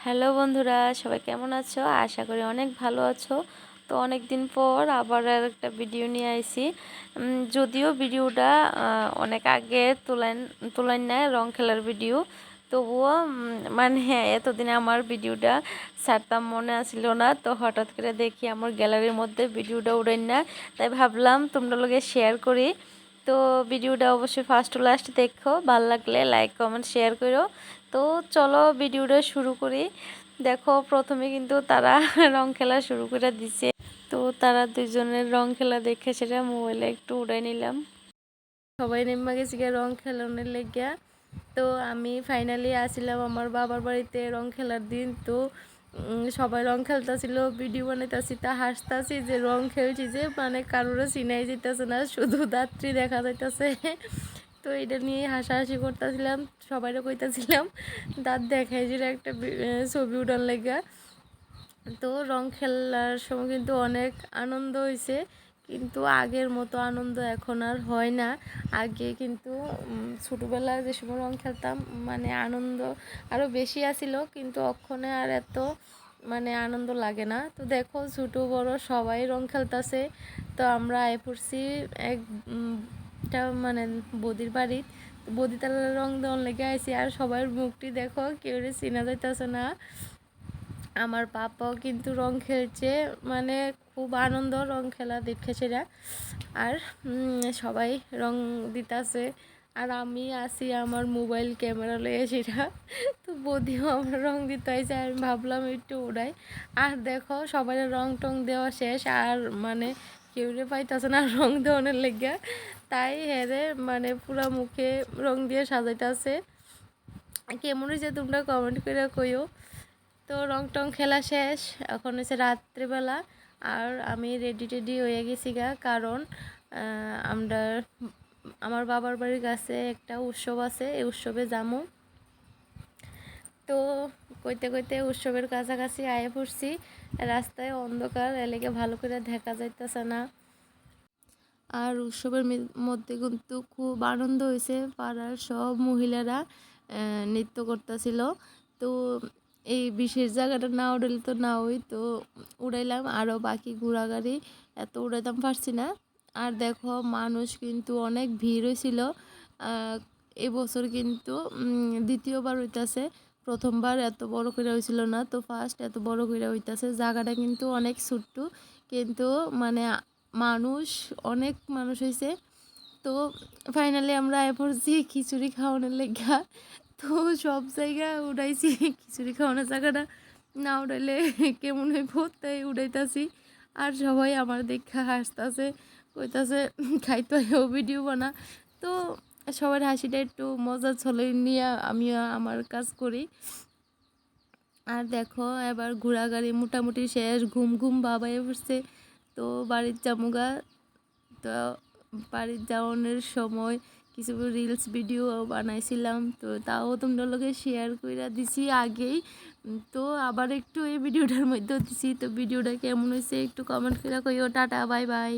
Hello বন্ধুরা, সবাই কেমন আছো? আশা করি অনেক ভালো আছো। তো অনেক দিন পর আবার একটা ভিডিও নিয়ে আইছি। যদিও ভিডিওটা অনেক আগে তোলান না, রং খেলার ভিডিও। তবুও মানে এতদিনে আমার ভিডিওটা ছাড়তাম মনে আসছিল না। তো হঠাৎ করে দেখি আমার গ্যালারির মধ্যে ভিডিওটা উড়াই না, তাই ভাবলাম তোমরা লগে শেয়ার করি। তো ভিডিওটা অবশ্যই ফার্স্ট টু লাস্ট দেখো, ভালো লাগলে লাইক কমেন্ট শেয়ার করো। তো চলো ভিডিওটা শুরু করি। দেখো প্রথমে কিন্তু তারা রং খেলা শুরু করে দিছে। তো তারা দুজনের রং খেলা দেখে সেটা মোবাইলে একটু উড়াই নিলাম। সবাই নেমে গেছি রং খেলানোর লেগিয়া। তো আমি ফাইনালি আসছিলাম আমার বাবার বাড়িতে রং খেলার দিন। তো সবাই রং খেলতেছিল, ভিডিও বানাইতেছি, তা হাসতাছি যে রং খেলছি যে মানে কারোরও চিনাই যেতেছে না, শুধু দাত্রী দেখা যাইতেছে। তো এটা নিয়ে হাসাহাসি করতেছিলাম, সবাইরও কইতাছিলাম দাঁত দেখাই যে একটা ছবি উঠান লেগা। তো রং খেলার সময় কিন্তু অনেক আনন্দ হয়েছে, কিন্তু আগের মতো আনন্দ এখন আর হয় না। আগে কিন্তু ছোটোবেলায় যে সময় রং খেলতাম মানে আনন্দ আরও বেশি আসিল, কিন্তু অক্ষণে আর এত মানে আনন্দ লাগে না। তো দেখো ছোটো বড় সবাই রং খেলতেছে। তো আমরা আয় পড়ছি একটা মানে বদির বাড়ি, বদি তালা রং দেওয়ার লেগে আইসি। আর সবার মুখটি দেখো, কেউ চেনা যাইতেছে না। আমার পাপাও কিন্তু রং খেলছে, মানে খুব আনন্দ রং খেলা দেখে সেটা। আর সবাই রং দিতেছে, আর আমি আসি আমার মোবাইল ক্যামেরা লয়ে সেটা। তো বদিও আমার রং দিতে হয়েছে, আমি ভাবলাম একটু উড়াই। আর দেখো সবাই রং টং দেওয়া শেষ, আর মানে কেউ পাইতেছে না রং দেওয়ানোর লেগে, তাই হেরে মানে পুরা মুখে রং দিয়ে সাজাইতেছে। কেমন হয়েছে তোমরা কমেন্ট করে কইও। তো রং টং খেলা শেষ, এখন হচ্ছে রাত্রিবেলা। আর আমি রেডি টেডি হয়ে গেছি কারণ আমরা আমার বাবার বাড়ির কাছে একটা উৎসব আছে, এই উৎসবে যামু। তো কইতে কইতে উৎসবের কাছাকাছি আয়ে পড়ছি। রাস্তায় অন্ধকার, এলাকে ভালো করে দেখা যাইতেছে না। আর উৎসবের মধ্যে কিন্তু খুব আনন্দ হয়েছে, পাড়ার সব মহিলারা নৃত্য করতেছিল। তো এই বিশেষ জায়গাটা না উড়াইলে তো না ওই তো উড়াইলাম, আরও বাকি ঘোড়াগাড়ি এত উড়াইতাম পারছি না। আর দেখো মানুষ কিন্তু অনেক ভিড় হয়েছিল। এবছর কিন্তু দ্বিতীয়বার হইতাছে, প্রথমবার এত বড় করে হয়েছিল না, তো ফার্স্ট এত বড় করে হইতাছে। জায়গাটা কিন্তু অনেক ছোট্ট, কিন্তু মানে মানুষ অনেক মানুষ হয়েছে। তো ফাইনালি আমরা পড়ছি খিচুড়ি খাওয়ানোর লেগা। তো সব জায়গায় উড়াইছি, খিচুড়ি খাওয়ানোর জায়গাটা না উড়াইলে কেমন হইব, তাই উড়াইতাছি। আর সবাই আমার দেখা হাসতেছে, কইতাছে খাইতে হয় ভিডিও বানা। তো সবার হাসিটা একটু মজা ছলে নিয়ে আমি আমার কাজ করি। আর দেখো এবার ঘোরাঘুরি মোটামুটি শেষ, ঘুম ঘুম বাবাই পড়ছে। তো বাড়ির জামুগা। তো বাড়ির যাওয়ানোর সময় কিছু রিলস ভিডিও বানাইছিলাম, তো তাও তোমরা লোকে শেয়ার করে দিছি আগেই। তো আবার একটু এই ভিডিওটার মধ্যে দিছি। তো ভিডিওটা কেমন হয়েছে একটু কমেন্ট করে কইও। Tata, bye bye.